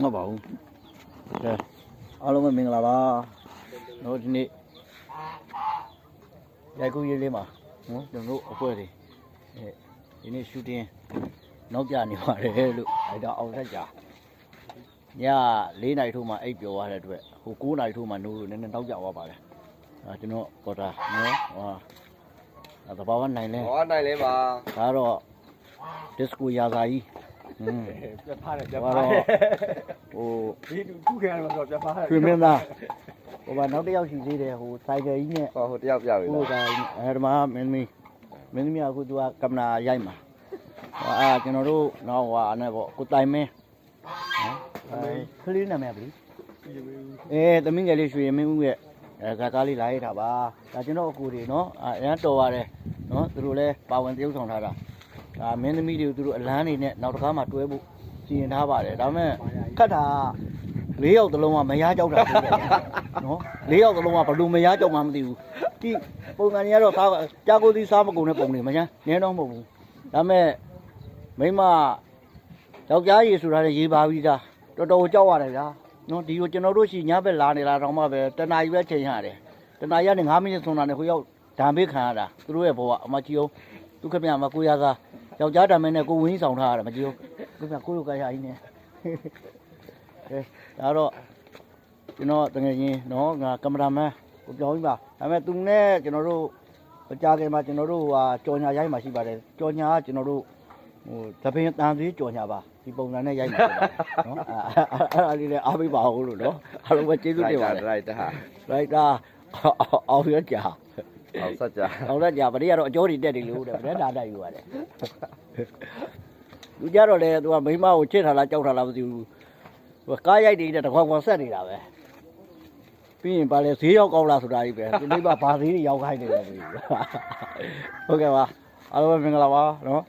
ငါပါဘူးကဲအားလုံးပဲမင်္ဂလာပါတော့ဒီနေ့ရိုက်ကူးရေးလေးမှာနော်ကျွန်တော်တို့အဖွဲ့တွေဒီနေ့ရှူတင်နောက်ကျနေပါတယ်လို့အဲ့တော့အောင်ဆက်ကြည4 နာရီထိုးမှအိပ်ပျော်သွားတဲ့အတွက်ဟို9 နာရီထိုးမှနိုးလို့နည်းနည်းနောက်ကျသွားပါတယ်ကျွန်တော်ပေါ်တာနော်ဟောတဘာဝနိုင်လဲဟောနိုင်လဲပါဒါတော့ဒစ်ကိုရာဇာကြီးပြတ်ဖားတယ်ပြတ်ဖားတယ်ဟိုဒီခုခံရတော့ပြတ်ဖားတယ်ရွှေမင်းသားဟိုနောက်တစ်ယောက်ရှိသေးတယ်ဟိုစိုက်ကယ်ကြီးနဲ့ဟိုတယောက်ပြပြီဟိုကအဲဒီမှာမင်းသမီးအခုသူကကင်မရာရိုက်မှာကျွန်တော်တို့နောက်ဟိုနဲ့ပေါ့ကိုတိုင်မင်းနော်ခလေးနာမည်ဗလီသမီးငယ်လေးရွှေမင်းဦးရဲ့ဇာကားလေးလာရတာပါဒါကျွန်တော်အကူတွေနော်အရန်တော်ပါတယ်နော်သူတို့လည်းပါဝင်တရုပ်ဆောင်ထားတာမင်းသမီးတွေကိုသူတို့အလန်းနေနဲ့နောက်တစ်ခါမှတွဲဖို့စီရင်ထားပါတယ်ဒါပေမဲ့ခတ်တာ4 ယောက်တလုံးကမရကြောက်တာဖြစ်တယ်နော်4 ယောက်တလုံးကဘလို့မရကြောက်မှမသိဘူးဒီပုံစံကြီးကတော့စားကြာကိုသီးစားမကုန်တဲ့ပုံတွေမချမ်းနည်းတော့မဟုတ်ဘူးဒါပေမဲ့မိမယောက်ျားရည်ဆိုတာလည်းရေးပါပြီးသားတော်တော်ကြောက်ရတယ်ဗျာနော်ဒီကိုကျွန်တော်တို့ရှိညဘက်လာနေလာတော့မှပဲတနာရီပဲချိန်ရတယ်တနာရီကနေ9 မိနစ်ဆုံးတာနဲ့ဟိုရောက်ဓာန်ပေးခံရတာသူတို့ရဲ့ဘဝအမကြည့်အောင်သူခပြမှာကိုရစားယောက်ျားဓာန်မင်းနဲ့ကိုဝင်းဆောင်ထားရတယ်မကြည့်အောင်ခပြကိုရုပ်ကရကြီးနဲ့ဒါတော့ကျွန်တော်တကယ်ချင်းနော်ငါကင်မရာမန်ကိုပြောင်းပြီပါဒါပေမဲ့သူနဲ့ကျွန်တော်တို့ကြားခင်မှာကျွန်တော်တို့ကြော်ညာရိုက်မှာရှိပါတယ်ကြော်ညာကကျွန်တော်တို့ဟိုသပင်တန်သေးကြော်ညာပါဒီပုံစံနဲ့ရိုက်မှာနော်အဲ့လေးလည်းအားပေးပါဦးလို့နော်အားလုံးပဲကျေးဇူးတင်ပါတယ်ရိုက်တာအောင်ရကြအောင်ဆက်ကြအောင်ရကြဗတိကတော့အကျော်တွေတက်တယ်လို့တဲ့ဗတိဒါတိုက်ယူရတယ်လူကြတော့လေသူကမိမကိုချစ်ထားလားကြောက်ထားလားမသိဘူးဟိုကားရိုက်နေတဲ့တခွန်ဆက်နေတာပဲပြီးရင်ပါလေဈေးရောက်ကောက်လာဆိုတာကြီးပဲဒီနေ့ပါဈေးတွေရောက်ခိုင်းနေတယ်ဟုတ်ကဲ့ပါအားလုံးပဲမင်္ဂလာပါနော်